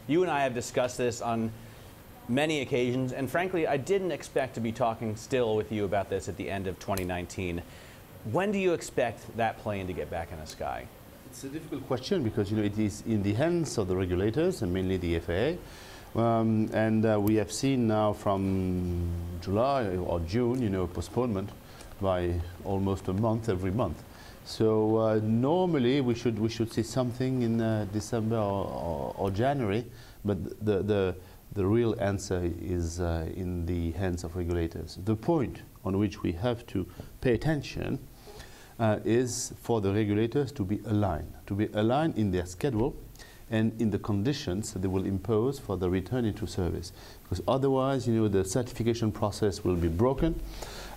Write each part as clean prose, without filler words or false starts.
You and I have discussed this on many occasions, and frankly, I didn't expect to be talking still with you about this at the end of 2019. When do you expect that plane to get back in the sky? It's a difficult question because it is in the hands of the regulators, and mainly the FAA. We have seen now from July or June, postponement by almost a month every month. So normally we should see something in December or January, but the real answer is in the hands of regulators. The point on which we have to pay attention is for the regulators to be aligned in their schedule and in the conditions that they will impose for the return into service. Because otherwise, the certification process will be broken,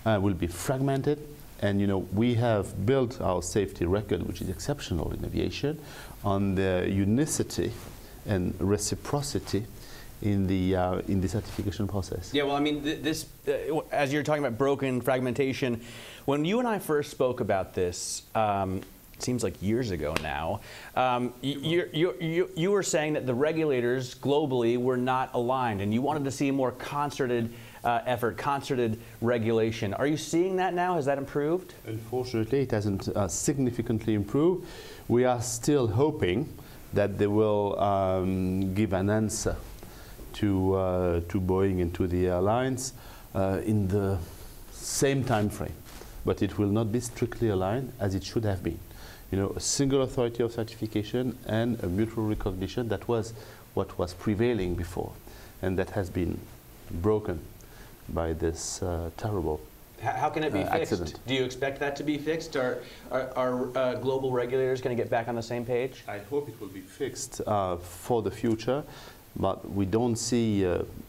will be fragmented, and we have built our safety record, which is exceptional in aviation, on the unicity and reciprocity in the certification process. Yeah, well, I mean, this, as you're talking about broken fragmentation, when you and I first spoke about this, it seems like years ago now, you were saying that the regulators globally were not aligned, and you wanted to see a more concerted effort, concerted regulation. Are you seeing that now? Has that improved? Unfortunately, it hasn't significantly improved. We are still hoping that they will give an answer to Boeing and to the airlines in the same time frame, but it will not be strictly aligned as it should have been. A single authority of certification and a mutual recognition, that was what was prevailing before, and that has been broken by this terrible How can it be fixed? accident. Do you expect that to be fixed? Are global regulators going to get back on the same page? I hope it will be fixed for the future, but we don't see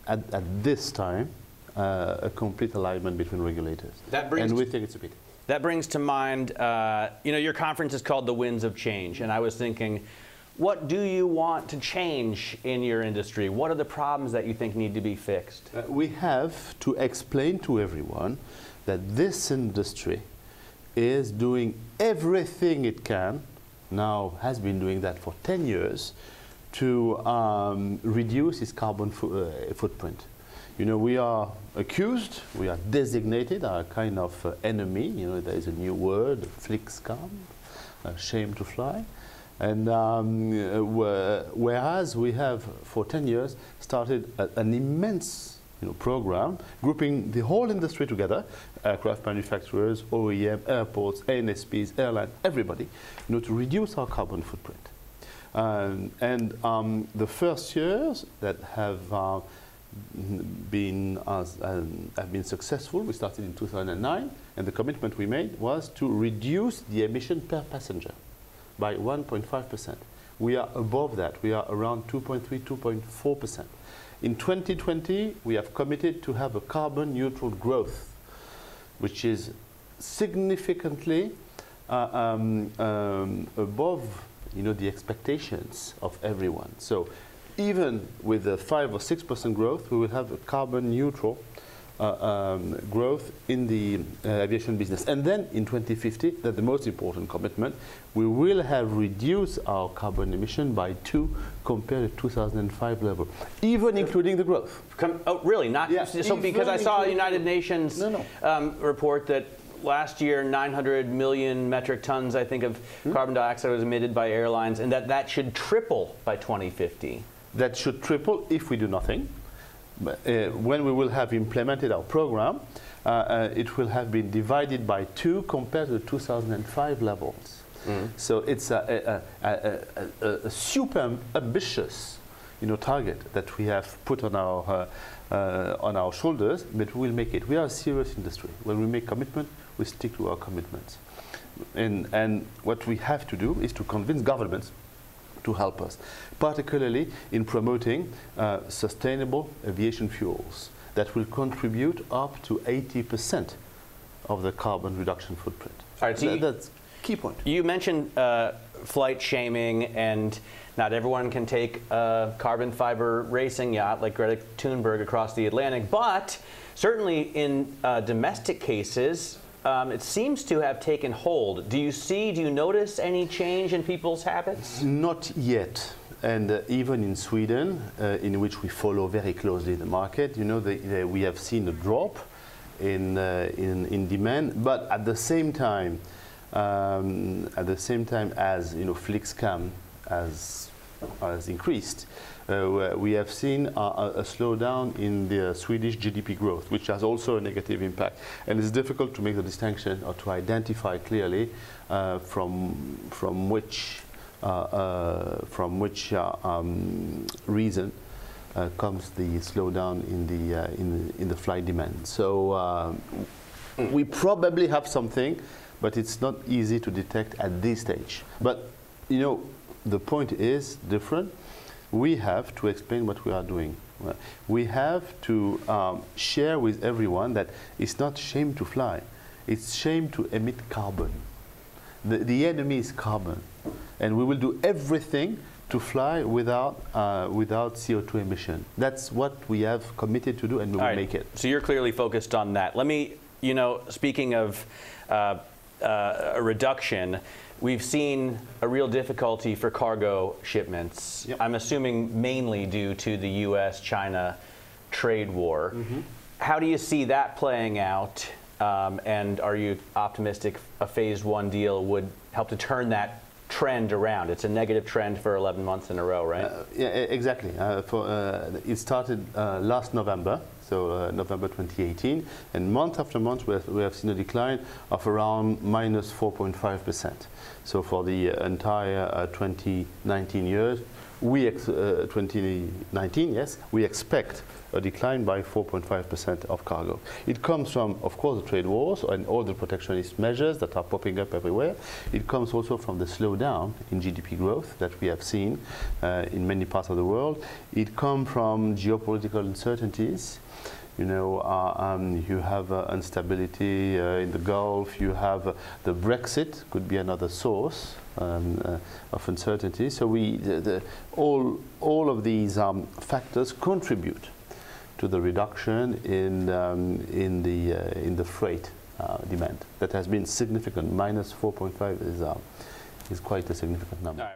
at this time a complete alignment between regulators. And we think it's a pity. That brings to mind, your conference is called The Winds of Change, and I was thinking, what do you want to change in your industry? What are the problems that you think need to be fixed? We have to explain to everyone that this industry is doing everything it can, now has been doing that for 10 years, to reduce its carbon footprint. We are accused, we are designated a kind of enemy. There is a new word, Flixcam, shame to fly. And whereas we have, for 10 years, started an immense program, grouping the whole industry together, aircraft manufacturers, OEM, airports, ANSPs, airlines, everybody, to reduce our carbon footprint. The first years that have been successful. We started in 2009, and the commitment we made was to reduce the emission per passenger by 1.5%. We are above that. We are around 2.3, 2.4%. In 2020, we have committed to have a carbon neutral growth, which is significantly above the expectations of everyone. So even with a 5 or 6% growth, we will have a carbon neutral growth in the aviation business. And then in 2050, that's the most important commitment, we will have reduced our carbon emission by 2 compared to 2005 level, even including the growth. Oh, really? Not so? Because I saw a United Nations report that last year 900 million metric tons, I think, of carbon dioxide was emitted by airlines, and that should triple by 2050. That should triple if we do nothing. When we will have implemented our program, it will have been divided by 2 compared to the 2005 levels. So it's a super ambitious, target that we have put on our shoulders, but we will make it. We are a serious industry. When we make commitment, we stick to our commitments. And what we have to do is to convince governments to help us, particularly in promoting sustainable aviation fuels that will contribute up to 80% of the carbon reduction footprint. All right, so that's key point. You mentioned flight shaming, and not everyone can take a carbon fiber racing yacht like Greta Thunberg across the Atlantic, but certainly in domestic cases, it seems to have taken hold. Do you notice any change in people's habits? Not yet. And even in Sweden, in which we follow very closely the market, you know, we have seen a drop in demand. But at the same time, as you know, FlixCam has increased, we have seen a slowdown in the Swedish GDP growth, which has also a negative impact. And it's difficult to make the distinction or to identify clearly from which reason comes the slowdown in the flight demand. So we probably have something, but it's not easy to detect at this stage. But you know, the point is different. We have to explain what we are doing. We have to share with everyone that it's not shame to fly. It's shame to emit carbon. The enemy is carbon. And we will do everything to fly without CO2 emission. That's what we have committed to do, and we will make it. So you're clearly focused on that. Let me, you know, speaking of a reduction, we've seen a real difficulty for cargo shipments. Yep. I'm assuming mainly due to the U.S.-China trade war. Mm-hmm. How do you see that playing out? And are you optimistic a phase one deal would help to turn that trend around? It's a negative trend for 11 months in a row, right? Yeah, exactly. It started last November, so November 2018, and month after month we have seen a decline of around minus 4.5%. So for the entire 2019 years, 2019, yes, we expect a decline by 4.5% of cargo. It comes from, of course, the trade wars and all the protectionist measures that are popping up everywhere. It comes also from the slowdown in GDP growth that we have seen in many parts of the world. It comes from geopolitical uncertainties. You know, you have instability in the Gulf. You have the Brexit, could be another source of uncertainty. So all of these factors contribute to the reduction in the freight demand that has been significant. Minus 4.5 is quite a significant number.